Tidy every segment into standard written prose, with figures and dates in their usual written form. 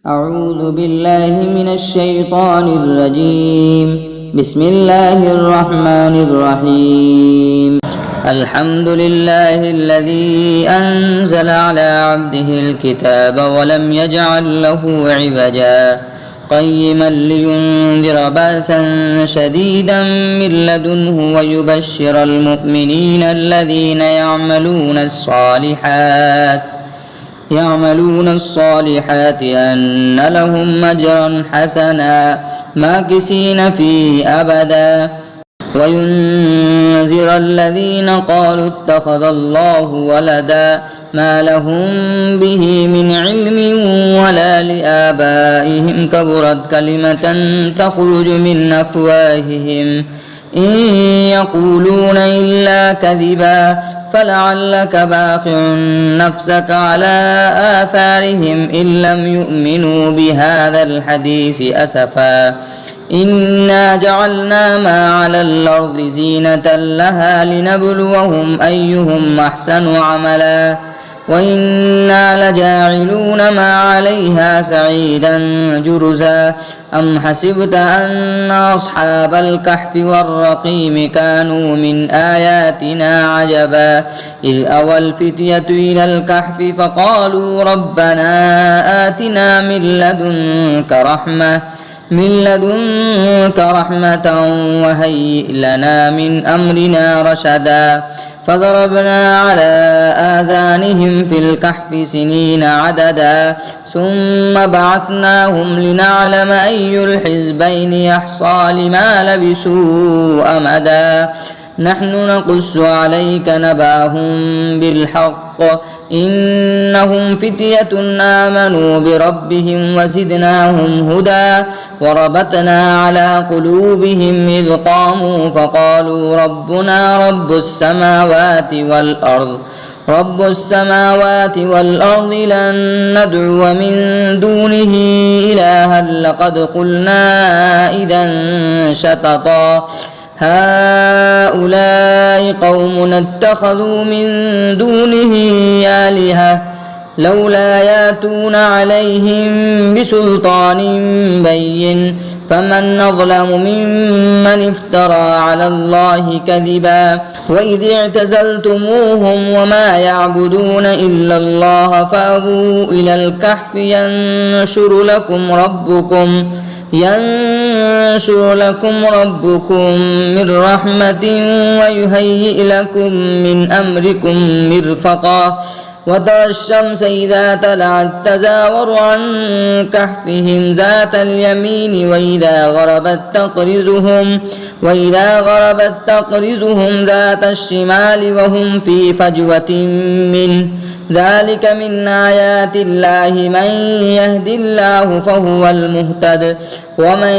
أعوذ بالله من الشيطان الرجيم. بسم الله الرحمن الرحيم. الحمد لله الذي أنزل على عبده الكتاب ولم يجعل له عوجا قيما لينذر بأسا شديدا من لدنه ويبشر المؤمنين الذين يعملون الصالحات أن لهم أجرا حسنا ماكثين فيه أبدا وينذر الذين قالوا اتخذ الله ولدا ما لهم به من علم ولا لآبائهم كبرت كلمة تخرج من أفواههم إن يقولون إلا كذبا فلعلك باخع نفسك على آثارهم إن لم يؤمنوا بهذا الحديث أسفا إنا جعلنا ما على الأرض زينة لها لنبلوهم أيهم أحسن عملا وإنا لجاعلون ما عليها سعيدا جرزا أم حسبت أن أصحاب الكهف والرقيم كانوا من آياتنا عجبا إذ أوى الفتية إلى الكهف فقالوا ربنا آتنا من لدنك رحمة وهيئ لنا من أمرنا رشدا فضربنا على آذانهم في الكهف سنين عددا ثم بعثناهم لنعلم أي الحزبين يحصى لما لبثوا أمدا نحن نقص عليك نبأهم بالحق إنهم فتية آمنوا بربهم وزدناهم هدى وربطنا على قلوبهم إذ قاموا فقالوا ربنا رب السماوات والأرض لن ندعو من دونه إلها لقد قلنا إذا شططا هؤلاء قوم اتخذوا من دونه آلهة لولا ياتون عليهم بسلطان بين فمن أظلم ممن افترى على الله كذبا وإذ اعتزلتموهم وما يعبدون إلا الله فأووا إلى الكهف ينشر لكم ربكم من رحمة ويهيئ لكم من أمركم مرفقا وترى الشمس إذا طلعت تزاور عن كهفهم ذات اليمين وإذا غربت تقرضهم ذات الشمال وهم في فجوة منه ذلك من آيات الله من يهد الله فهو المهتد ومن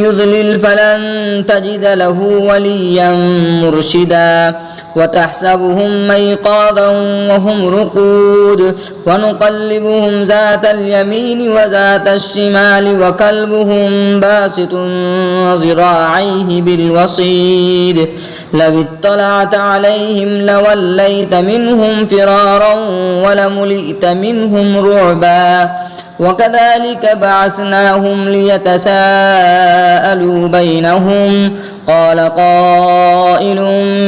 يضلل فلن تجد له وليا مرشدا وتحسبهم أيقاظا وهم رقود ونقلبهم ذات اليمين وذات الشمال وكلبهم باسط ذراعيه بالوصيد لو اطلعت عليهم لوليت منهم فرارا ولملئت منهم رعبا وكذلك بعثناهم ليتساءلوا بينهم قال قائل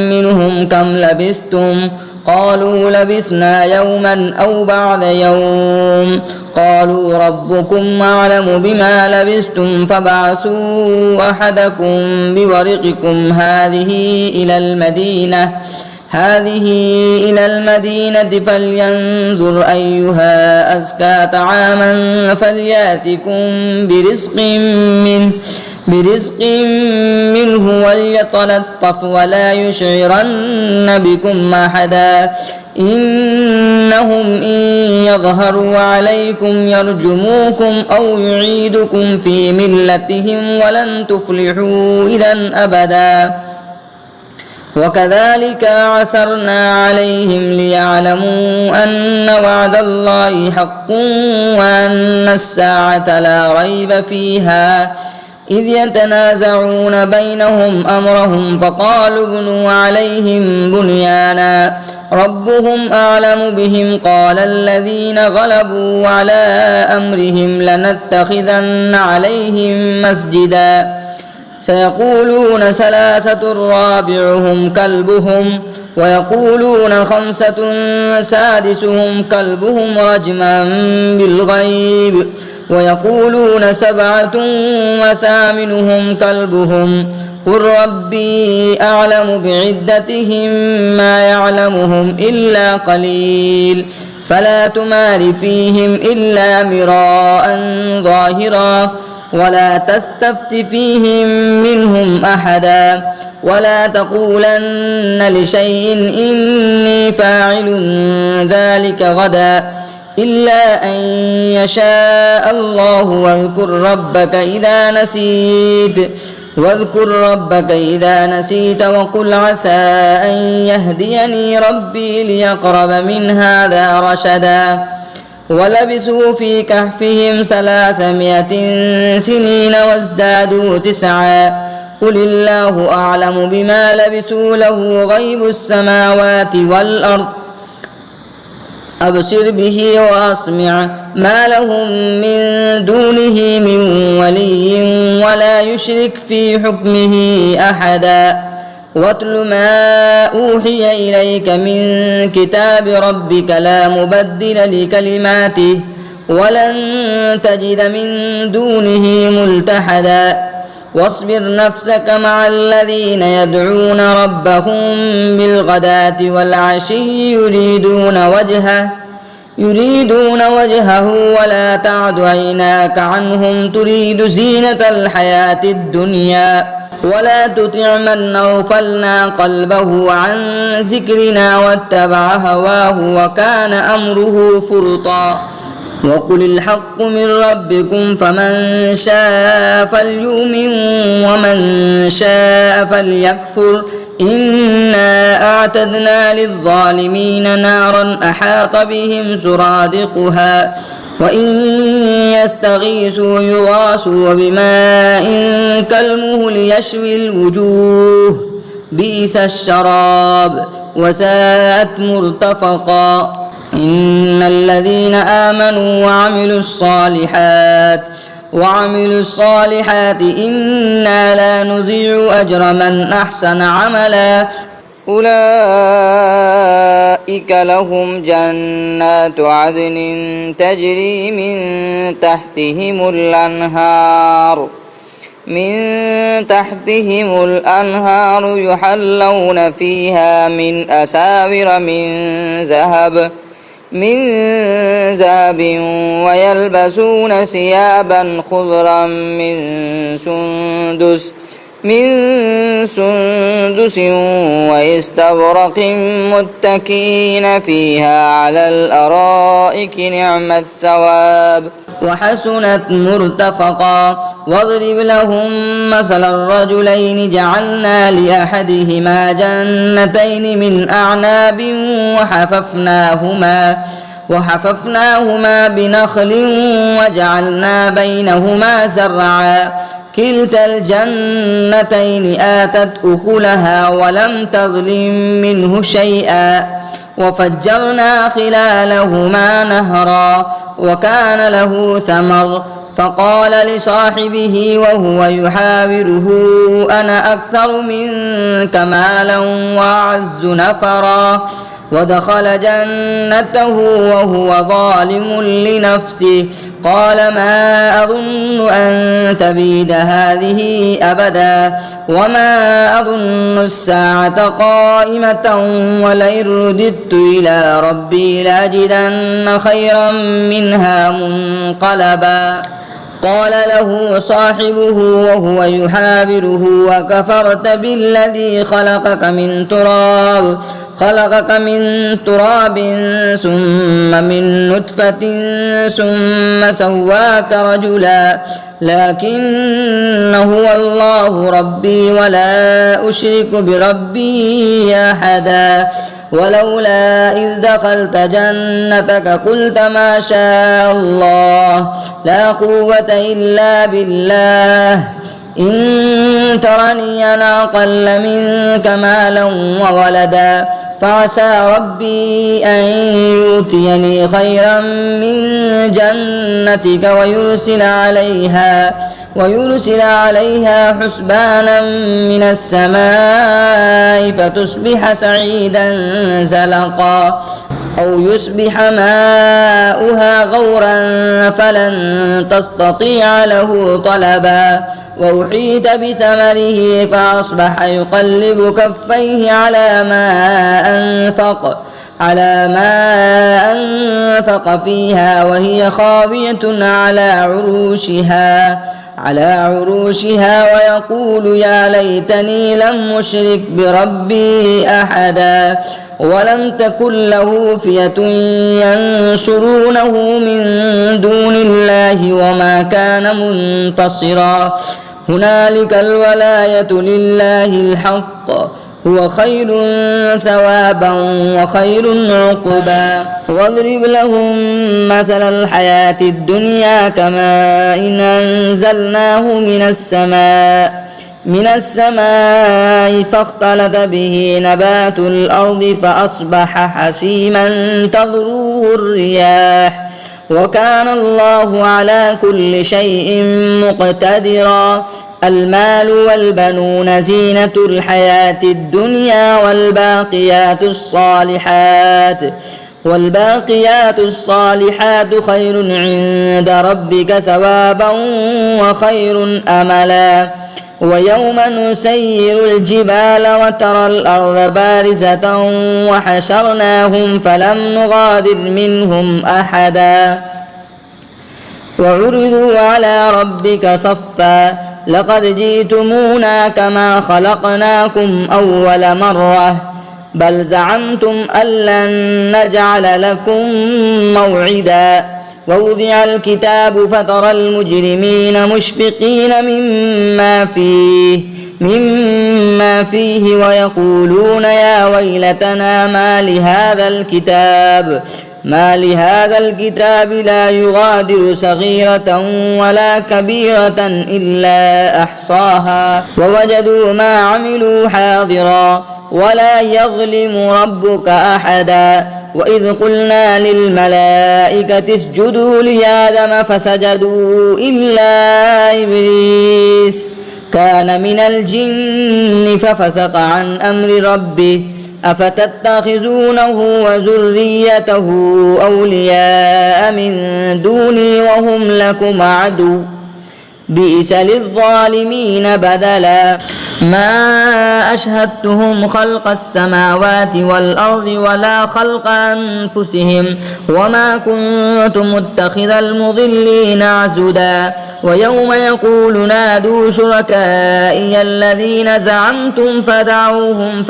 منهم كم لبثتم قالوا لبثنا يوما أو بعض يوم قالوا ربكم أعلم بما لبثتم فابعثوا أحدكم بورقكم هذه إلى المدينة فلينظر أيها أزكى طعاما فليأتكم برزق منه وليتلطف ولا يشعرن بكم أحدا إنهم إن يظهروا عليكم يرجموكم أو يعيدكم في ملتهم ولن تفلحوا إذا أبدا وكذلك عثرنا عليهم ليعلموا أن وعد الله حق وأن الساعة لا ريب فيها إذ يتنازعون بينهم أمرهم فقالوا ابنوا عليهم بنيانا ربهم أعلم بهم قال الذين غلبوا على أمرهم لنتخذن عليهم مسجدا سيقولون ثلاثة رابعهم كلبهم ويقولون خمسة سادسهم كلبهم رجما بالغيب ويقولون سبعة وثامنهم كلبهم قل ربي أعلم بعدتهم ما يعلمهم إلا قليل فلا تمار فيهم إلا مراء ظاهرا ولا تستفت فيهم منهم أحدا ولا تقولن لشيء إني فاعل ذلك غدا إلا أن يشاء الله واذكر ربك إذا نسيت وقل عسى أن يهديني ربي ليقرب من هذا رشدا ولبثوا في كهفهم 300 سنين وازدادوا 9 قل الله أعلم بما لبثوا له غيب السماوات والأرض أبصر به وأسمع ما لهم من دونه من ولي ولا يشرك في حكمه أحدا واتل ما أوحي إليك من كتاب ربك لا مبدل لكلماته ولن تجد من دونه ملتحدا واصبر نفسك مع الذين يدعون ربهم بالغداة والعشي يريدون وجهه ولا تعد عيناك عنهم تريد زينة الحياة الدنيا ولا تطع من أغفلنا قلبه عن ذكرنا واتبع هواه وكان أمره فرطا وقل الحق من ربكم فمن شاء فليؤمن ومن شاء فليكفر إنا أعتدنا للظالمين نارا أحاط بهم سرادقها وإن يستغيثوا يغاثوا بماء كالمهل يشوي الوجوه بئس الشراب وساءت مرتفقا إن الذين آمنوا وعملوا الصالحات إنا لا نضيع أجر من أحسن عملا أولئك لهم جنات عدن تجري من تحتهم الأنهار يحلون فيها من أساور من ذهب ويلبسون ثيابا خضرا من سندس واستبرق متكئين فيها على الأرائك نعم الثواب وحسنت مرتفقا واضرب لهم مثل الرجلين جعلنا لأحدهما جنتين من أعناب وحففناهما بنخل وجعلنا بينهما زرعا كلتا الجنتين آتت أكلها ولم تظلم منه شيئا وفجرنا خلالهما نهرا وكان له ثمر فقال لصاحبه وهو يحاوره أنا أكثر منك مالا وأعز نفرا ودخل جنته وهو ظالم لنفسه قال ما أظن أن تبيد هذه أبدا وما أظن الساعة قائمة ولئن رددت إلى ربي لأجدن خيرا منها منقلبا قال له صاحبه وهو يحاوره وكفرت بالذي خلقك من تراب خلقك من تراب ثم من نطفة ثم سواك رجلا لكن هو الله ربي ولا أشرك بربي أحدا ولولا إذ دخلت جنتك قلت ما شاء الله لا قوة إلا بالله إن ترني أنا أقل منك مالا وولدا فعسى ربي أن يؤتيني خيرا من جنتك ويرسل عليها حسبانا من السماء فتصبح سعيدا زلقا أو يصبح ماؤها غورا فلن تستطيع له طلبا وأحيط بثمره فأصبح يقلب كفيه على ما أنفق فيها وهي خاوية على عروشها ويقول يا ليتني لم أشرك بربي أحدا ولم تكن له فئة ينصرونه من دون الله وما كان منتصرا هنالك الولاية لله الحق هو خير ثوابا وخير عقبا واضرب لهم مثل الحياة الدنيا كماء إن أنزلناه من السماء فاختلط به نبات الأرض فأصبح حسيما تذروه الرياح وكان الله على كل شيء مقتدرا المال والبنون زينة الحياة الدنيا والباقيات الصالحات خير عند ربك ثوابا وخير أملا ويوم نسير الجبال وترى الأرض بارزة وحشرناهم فلم نغادر منهم أحدا وعرضوا على ربك صفا لقد جئتمونا كما خلقناكم أول مرة بل زعمتم أن لن نجعل لكم موعدا ووضع الكتاب فترى المجرمين مشفقين مما فيه ويقولون يا ويلتنا ما لهذا الكتاب لا يغادر صغيرة ولا كبيرة إلا أحصاها ووجدوا ما عملوا حاضرا ولا يظلم ربك أحدا وإذ قلنا للملائكة اسجدوا لآدم فسجدوا إلا إبليس كان من الجن ففسق عن أمر ربه أفتتخذونه وذريته أولياء من دوني وهم لكم عدو بئس للظالمين بدلا ما أشهدتهم خلق السماوات والأرض ولا خلق أنفسهم وما كنت متخذ المضلين عزدا ويوم يقول نادوا شركائي الذين زعمتم فدعوهم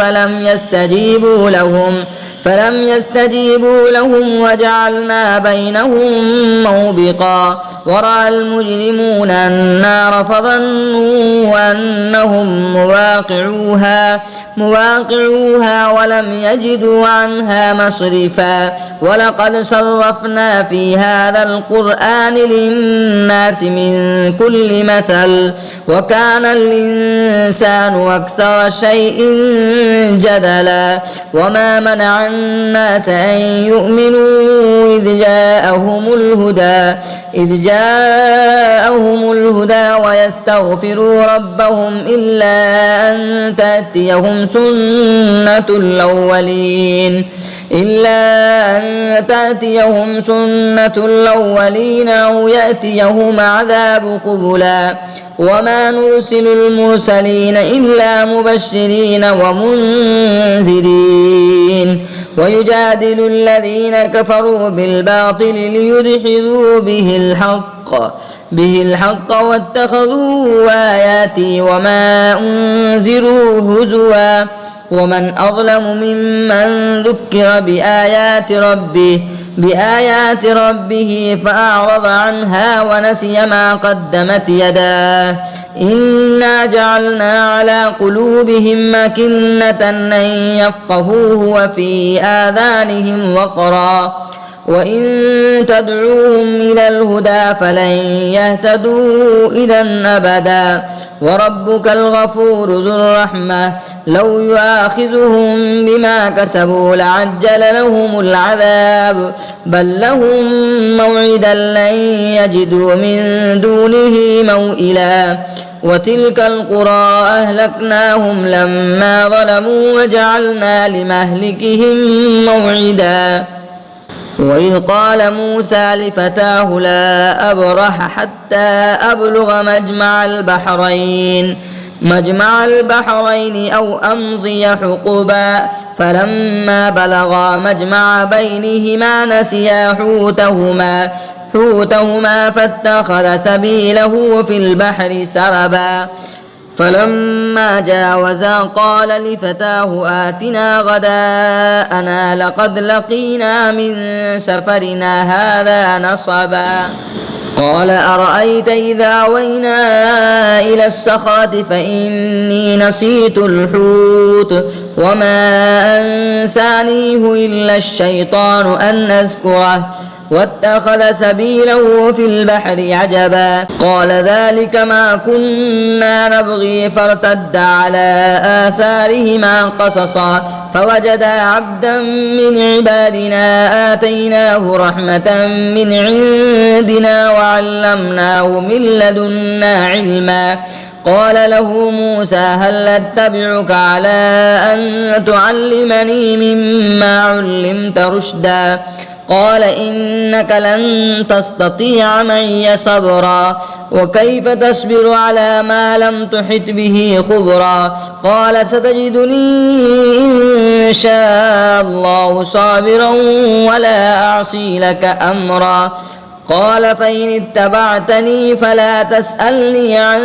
فلم يستجيبوا لهم وجعلنا بينهم موبقا ورأى المجرمون النار فظنوا أنهم مواقعوها ولم يجدوا عنها مصرفا ولقد صرفنا في هذا القرآن للناس من كل مثل وكان الإنسان أكثر شيء جدلا وما منع الناس أن يؤمنوا إذ جاءهم الهدى ويستغفروا ربهم إلا أن تأتيهم سنة الأولين أو يأتيهم عذاب قبلا وما نرسل المرسلين إلا مبشرين ومنذرين ويجادل الذين كفروا بالباطل ليدحضوا به الحق واتخذوا آياتي وما أنذروا هزوا ومن أظلم ممن ذكر بآيات ربه فأعرض عنها ونسي ما قدمت يداه إنا جعلنا على قلوبهم أكنة أن يفقهوه وفي آذانهم وقرا وإن تدعوهم إلى الهدى فلن يهتدوا إذا أبدا وربك الغفور ذو الرحمة لو يؤاخذهم بما كسبوا لعجل لهم العذاب بل لهم موعدا لن يجدوا من دونه موئلا وتلك القرى أهلكناهم لما ظلموا وجعلنا لمهلكهم موعدا وإذ قال موسى لفتاه لا أبرح حتى أبلغ مجمع البحرين أو أمضي حقبا فلما بلغا مجمع بينهما نسيا حوتهما فاتخذ سبيله في البحر سربا فلما جاوزا قال لفتاه آتنا غداءنا لقد لقينا من سفرنا هذا نصبا قال أرأيت إذا أوينا إلى الصخرة فإني نسيت الحوت وما أنسانيه إلا الشيطان أن أذكره واتخذ سبيله في البحر عجبا قال ذلك ما كنا نبغي فارتد على آثارهما قصصا فوجدا عبدا من عبادنا آتيناه رحمة من عندنا وعلمناه من لدنا علما قال له موسى هل أتبعك على أن تعلمني مما علمت رشدا قال إنك لن تستطيع معي صبرا وكيف تصبر على ما لم تحط به خبرا قال ستجدني إن شاء الله صابرا ولا أعصي لك أمرا قال فإن اتبعتني فلا تسألني عن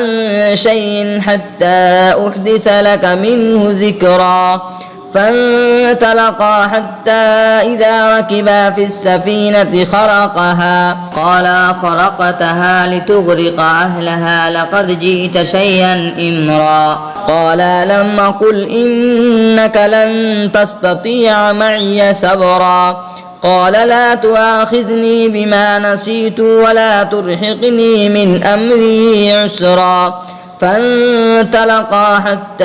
شيء حتى أحدث لك منه ذكرا فانطلقا حتى إذا ركبا في السفينة خرقها قال خرقتها لتغرق أهلها لقد جئت شيئا إمرا قال لم أقل إنك لن تستطيع معي صبرا قال لا تؤاخذني بما نسيت ولا ترهقني من أمري عسرا فانطلقا حتى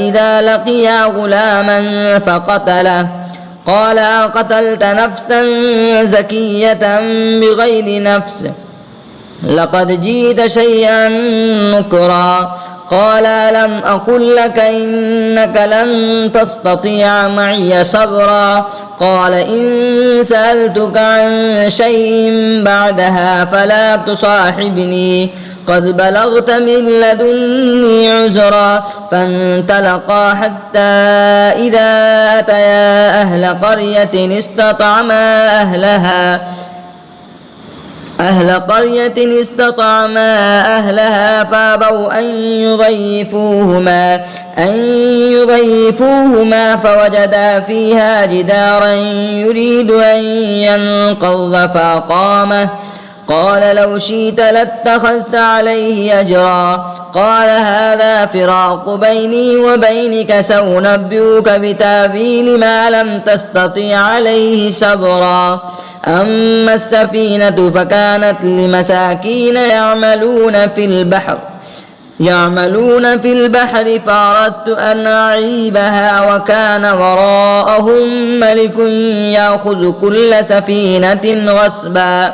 إذا لقيا غلاما فقتله قال أقتلت نفسا زكية بغير نفس لقد جئت شيئا نكرا قال لم أقل لك إنك لن تستطيع معي صبرا قال إن سألتك عن شيء بعدها فلا تصاحبني قد بلغت من لدني عذرا فانطلقا حتى إذا أتيا أهل قرية استطعما أهلها فأبوا أن يضيفوهما فوجدا فيها جدارا يريد أن ينقض فأقامه قال لو شئت لاتخذت عليه أجرا قال هذا فراق بيني وبينك سأنبئك بتأويل ما لم تستطع عليه صبرا أما السفينة فكانت لمساكين يعملون في البحر فأردت أن أعيبها وكان وراءهم ملك يأخذ كل سفينة غصبا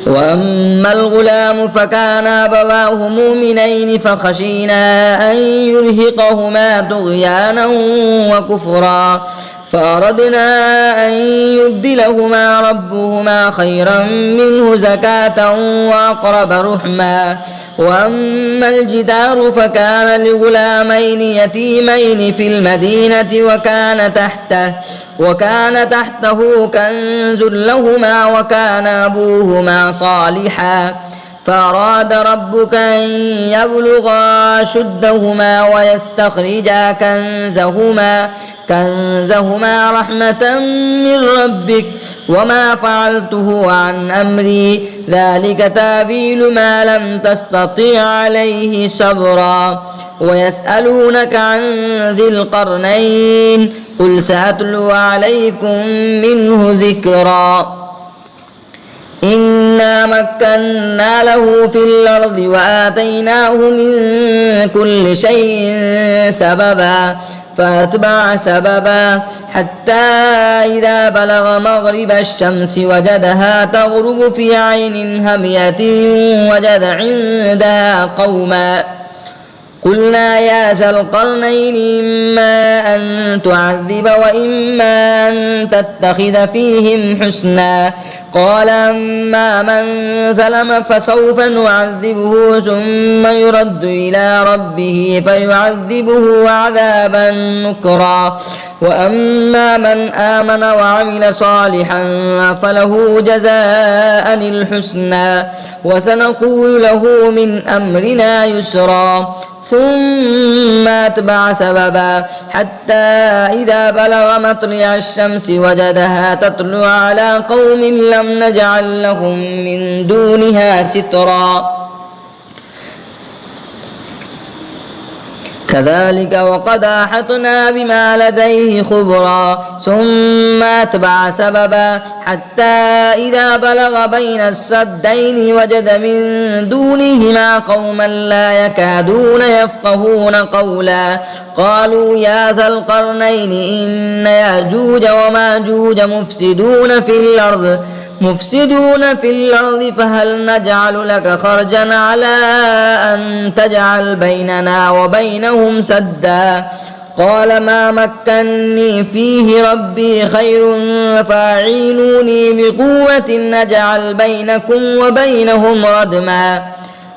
وأما الغلام فكان أبواه مؤمنين فخشينا أن يرهقهما طغيانا وكفرا فأردنا أن يبدلهما ربهما خيرا منه زكاة وأقرب رحما وأما الجدار فكان لغلامين يتيمين في المدينة وكان تحته كنز لهما وكان أبوهما صالحا فأراد ربك أن يبلغا أشدهما ويستخرجا كنزهما رحمة من ربك وما فعلته عن أمري ذلك تأويل ما لم تستطع عليه صبرا ويسألونك عن ذي القرنين قل سأتلو عليكم منه ذكرا إنا مكنا له في الأرض وآتيناه من كل شيء سببا فأتبع سببا حتى إذا بلغ مغرب الشمس وجدها تغرب في عين همية وجد عندها قوما قلنا يا ذا القرنين إما أن تعذب وإما أن تتخذ فيهم حسنا قال أما من ظلم فسوف نعذبه ثم يرد إلى ربه فيعذبه عذابا نكرا وأما من آمن وعمل صالحا فله جزاء الحسنى وسنقول له من أمرنا يسرا ثم أتبع سببا حتى إذا بلغ مطلع الشمس وجدها تطلع على قوم لم نجعل لهم من دونها سترا كذلك وقد أحطنا بما لديه خبرا ثم أتبع سببا حتى إذا بلغ بين السدين وجد من دونهما قوما لا يكادون يفقهون قولا قالوا يا ذا القرنين إن يأجوج وماجوج مفسدون في الأرض فهل نجعل لك خرجا على أن تجعل بيننا وبينهم سدا قال ما مكني فيه ربي خير فاعينوني بقوة نجعل بينكم وبينهم ردما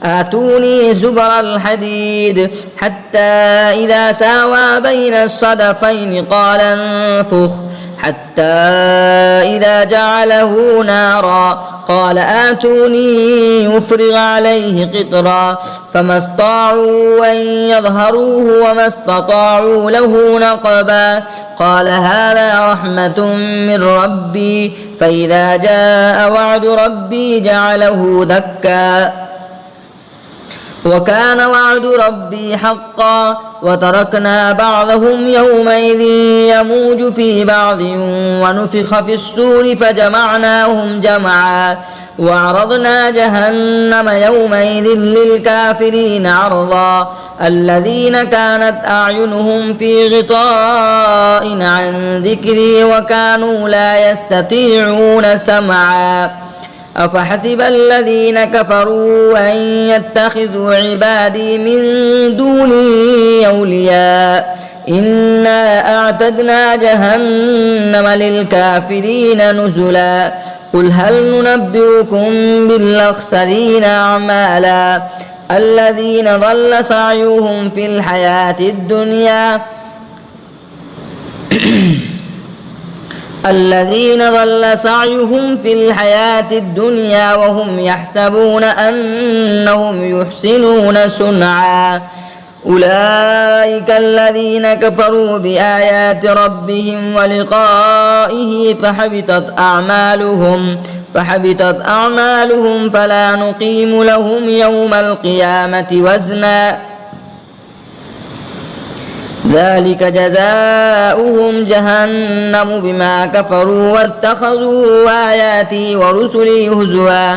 آتوني زبر الحديد حتى إذا ساوى بين الصدفين قال انفخ حتى إذا جعله نارا قال آتوني يفرغ عليه قطرا فما استطاعوا أن يظهروه وما استطاعوا له نقبا قال هذا رحمة من ربي فإذا جاء وعد ربي جعله دكا وكان وعد ربي حقا وتركنا بعضهم يومئذ يموج في بعض ونفخ في الصور فجمعناهم جمعا وعرضنا جهنم يومئذ للكافرين عرضا الذين كانت أعينهم في غطاء عن ذكري وكانوا لا يستطيعون سمعا أفحسب الذين كفروا أن يتخذوا عبادي من دوني أولياء إنا أعتدنا جهنم للكافرين نزلا قل هل ننبئكم بالأخسرين أعمالا الذين ضل سعيهم في الحياة الدنيا وهم يحسبون أنهم يحسنون صنعا أولئك الذين كفروا بآيات ربهم ولقائه فحبطت أعمالهم فلا نقيم لهم يوم القيامة وزنا ذلك جزاؤهم جهنم بما كفروا واتخذوا آياتي ورسلي هزوا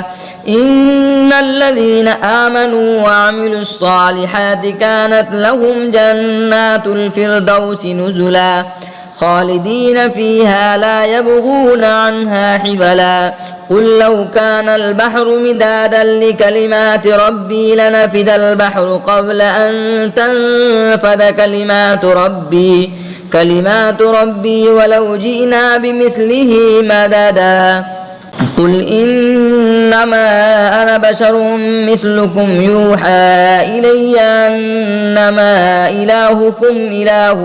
إن الذين آمنوا وعملوا الصالحات كانت لهم جنات الفردوس نزلا خالدين فيها لا يبغون عنها حولا قل لو كان البحر مدادا لكلمات ربي لنفد البحر قبل أن تنفد كلمات ربي ولو جئنا بمثله مددا قل إنما أنا بشر مثلكم يوحى إلي أنما إلهكم إله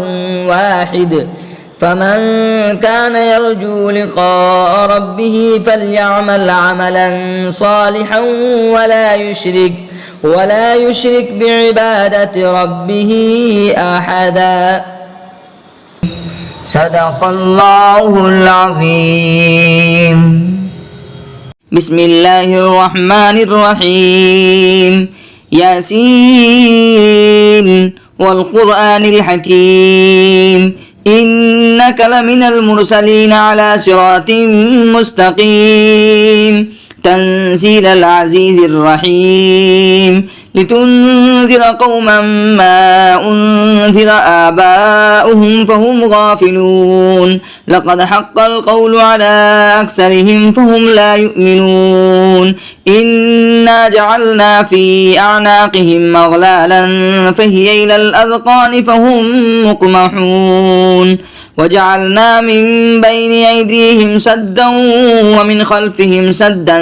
واحد فمن كان يرجو لقاء ربه فليعمل عملا صالحا ولا يشرك بعبادة ربه أحدا. صدق الله العظيم. بسم الله الرحمن الرحيم. ياسين والقرآن الحكيم إنك لمن المرسلين على صراط مستقيم تنزيل العزيز الرحيم لتنذر قوما ما أنذر آباؤهم فهم غافلون لقد حق القول على أكثرهم فهم لا يؤمنون إنا جعلنا في أعناقهم أغلالا فهي إلى الأذقان فهم مقمحون وجعلنا من بين أيديهم سدا ومن خلفهم سدا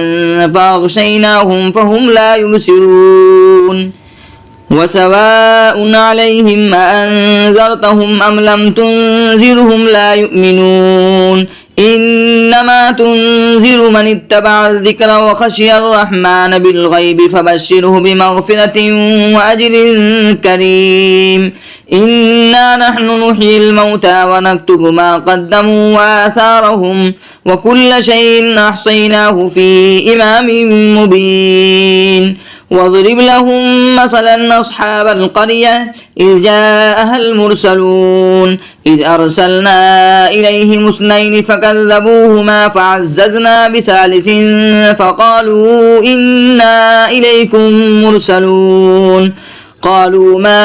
فأغشيناهم فهم لا يبصرون وسواء عليهم أأنذرتهم أم لم تنذرهم لا يؤمنون إنما تنذر من اتبع الذكر وخشي الرحمن بالغيب فبشره بمغفرة وأجر كريم إنا نحن نحيي الموتى ونكتب ما قدموا وآثارهم وكل شيء أحصيناه في إمام مبين واضرب لهم مثلا أصحاب القرية إذ جاءها المرسلون إذ أرسلنا إليهم اثنين فكذبوهما فعززنا بثالث فقالوا إنا إليكم مرسلون قالوا ما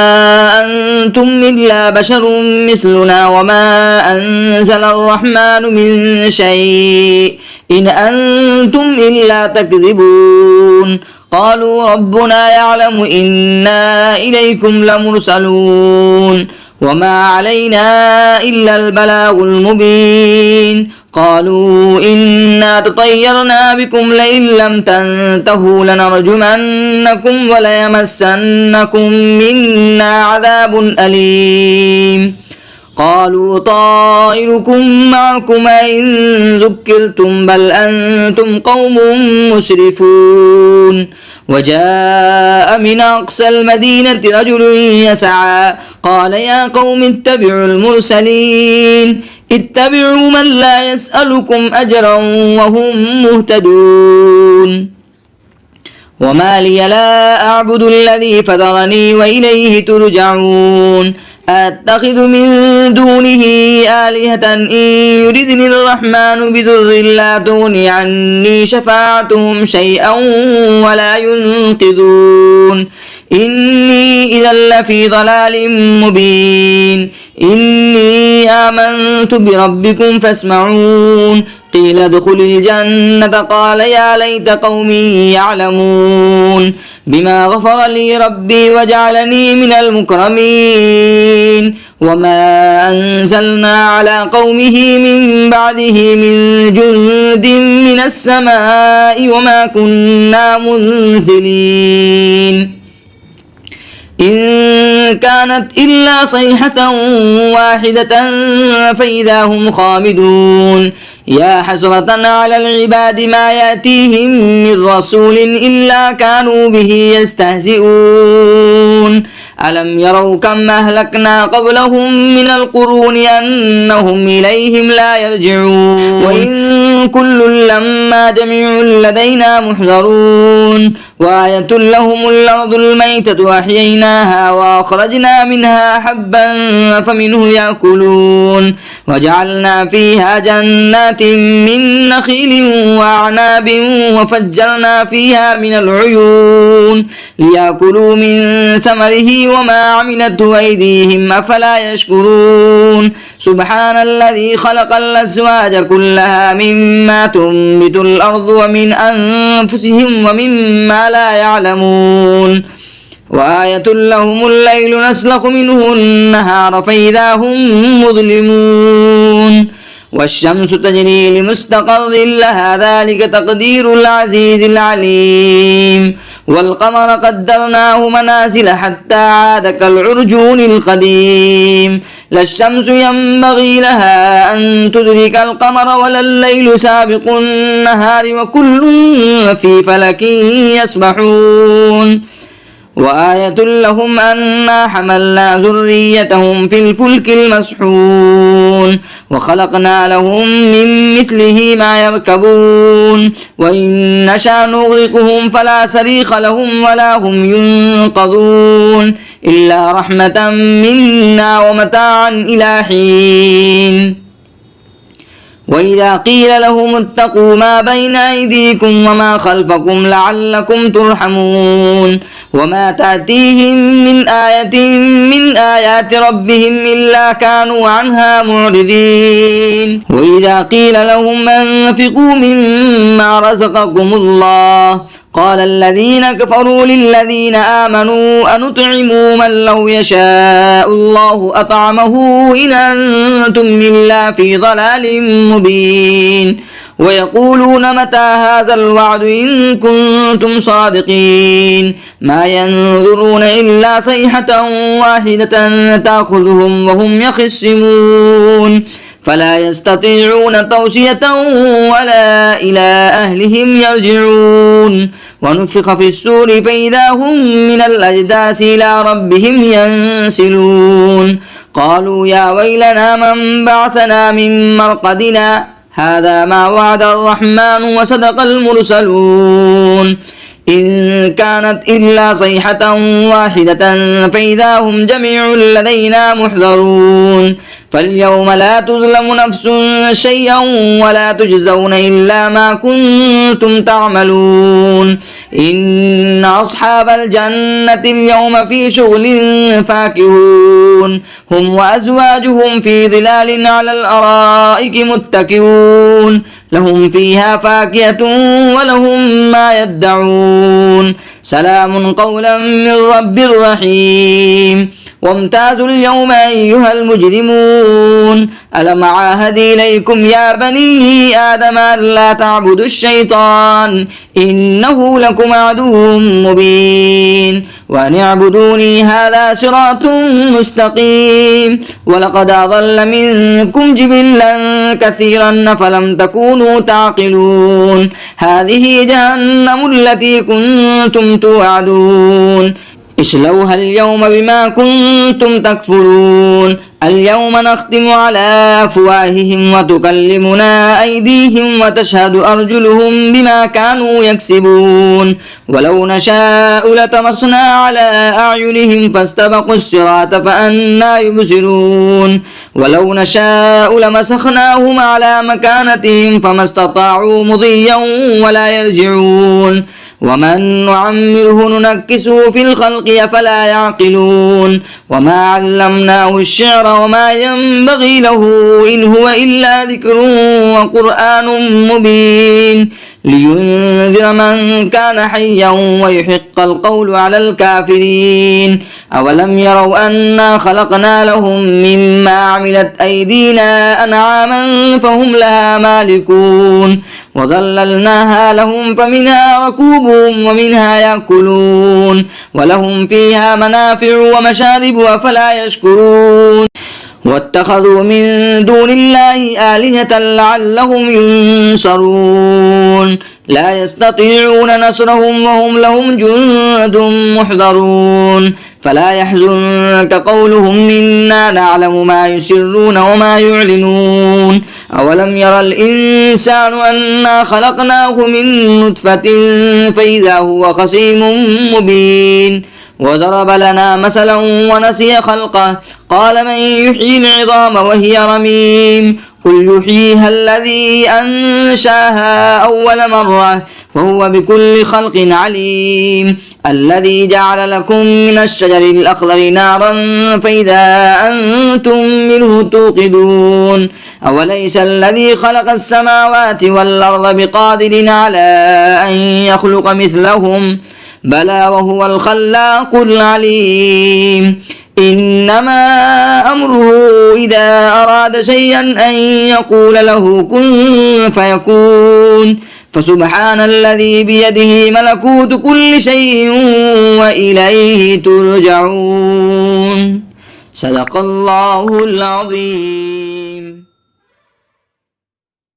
أنتم إلا بشر مثلنا وما أنزل الرحمن من شيء إن أنتم إلا تكذبون قالوا ربنا يعلم إنا إليكم لمرسلون وما علينا إلا البلاغ المبين قالوا إنا تطيرنا بكم لئن لم تنتهوا لنرجمنكم وليمسنكم منا عذاب أليم قالوا طائركم معكم إن ذكرتم بل أنتم قوم مسرفون وجاء من أقصى المدينة رجل يسعى قال يا قوم اتبعوا المرسلين اتبعوا من لا يسألكم أجرا وهم مهتدون وما لي لا أعبد الذي فطرني وإليه ترجعون أتخذ من دونه آلهة إن يردني الرحمن بضر لا تغني عني شفاعتهم شيئا ولا ينقذون إني إذا لفي ضلال مبين إني آمنت بربكم فاسمعون قيل ادخل الجنة قال يا ليت قومي يعلمون بما غفر لي ربي وجعلني من المكرمين وما أنزلنا على قومه من بعده من جند من السماء وما كنا منزلين إن كانت إلا صيحة واحدة فإذا هم خامدون يا حسرة على العباد ما يأتيهم من رسول إلا كانوا به يستهزئون ألم يروا كم أهلكنا قبلهم من القرون أنهم إليهم لا يرجعون وإن كل لما جميع لدينا محضرون وآية لهم الأرض الميتة أحييناها وأخرجنا منها حبا فمنه يأكلون وجعلنا فيها جنات من نخيل وأعناب وفجرنا فيها من العيون ليأكلوا من ثمره وما عملته أيديهم أفلا يشكرون سبحان الذي خلق الأزواج كلها مما تنبت الأرض ومن أنفسهم ومما لا يعلمون وآية لهم الليل نسلخ منه النهار فإذا هم مظلمون والشمس تجري لمستقر لها ذلك تقدير العزيز العليم والقمر قدرناه منازل حتى عاد كالعرجون القديم لا الشمس ينبغي لها أن تدرك القمر ولا الليل سابق النهار وكل في فلك يسبحون وآية لهم أنا حملنا ذريتهم في الفلك المسحون وخلقنا لهم من مثله ما يركبون وإن نشأ نغرقهم فلا صريخ لهم ولا هم ينقذون إلا رحمة منا ومتاعا إلى حين وإذا قيل لهم اتقوا ما بين أيديكم وما خلفكم لعلكم ترحمون وما تأتيهم من آية من آيات ربهم إلا كانوا عنها معرضين وإذا قيل لهم أنفقوا مما رزقكم الله قال الذين كفروا للذين آمنوا أنطعم من لو يشاء الله أطعمه إن أنتم إلا في ضلال مبين ويقولون متى هذا الوعد إن كنتم صادقين ما ينظرون إلا صيحة واحدة تأخذهم وهم يخصمون فلا يستطيعون توصية ولا إلى أهلهم يرجعون ونفخ في السور فإذا هم من الأجداث إلى ربهم ينسلون قالوا يا ويلنا من بعثنا من مرقدنا هذا ما وعد الرحمن وصدق المرسلون إن كانت إلا صيحة واحدة فإذا هم جميع لدينا محضرون فاليوم لا تظلم نفس شيئا ولا تجزون إلا ما كنتم تعملون إن أصحاب الجنة اليوم في شغل فاكهون هم وأزواجهم في ظلال على الأرائك متكئون لهم فيها فاكهة ولهم ما يدعون سلام قولا من رب رحيم وامتازوا اليوم أيها المجرمون ألم عاهد إليكم يا بني آدم ألا تعبدوا الشيطان إنه لكم عدو مبين وأن اعبدوني هذا صراط مستقيم ولقد أضل منكم جبلا كثيرا فلم تكونوا تعقلون هذه جهنم التي كنتم توعدون اصلوها اليوم بما كنتم تكفرون اليوم نختم على أفواههم وتكلمنا أيديهم وتشهد أرجلهم بما كانوا يكسبون ولو نشاء لطمسنا على أعينهم فاستبقوا الصراط فأنى يبصرون ولو نشاء لمسخناهم على مكانتهم فما استطاعوا مضيا ولا يرجعون ومن نعمره ننكسه في الخلق أفلا يعقلون وما علمناه الشعر وما ينبغي له إن هو إلا ذكر وقرآن مبين لينذر من كان حيا ويحق القول على الكافرين أولم يروا أنا خلقنا لهم مما عملت أيدينا أنعاما فهم لها مالكون وظللناها لهم فمنها ركوبهم ومنها يأكلون ولهم فيها منافع ومشارب أفلا يشكرون واتخذوا من دون الله آلهة لعلهم ينصرون لا يستطيعون نصرهم وهم لهم جند محضرون فلا يحزنك قولهم إنا نعلم ما يسرون وما يعلنون أولم يرى الإنسان أنا خلقناه من نطفة فإذا هو خصيم مبين وضرب لنا مثلا ونسي خلقه قال من يحيي العظام وهي رميم قل يحييها الذي أنشاها أول مرة وهو بكل خلق عليم الذي جعل لكم من الشجر الأخضر نارا فإذا أنتم منه توقدون أوليس الذي خلق السماوات والأرض بقادر على أن يخلق مثلهم بلى وهو الخلاق العليم إنما أمره إذا أراد شيئا أن يقول له كن فيكون فسبحان الذي بيده ملكوت كل شيء وإليه ترجعون. صدق الله العظيم.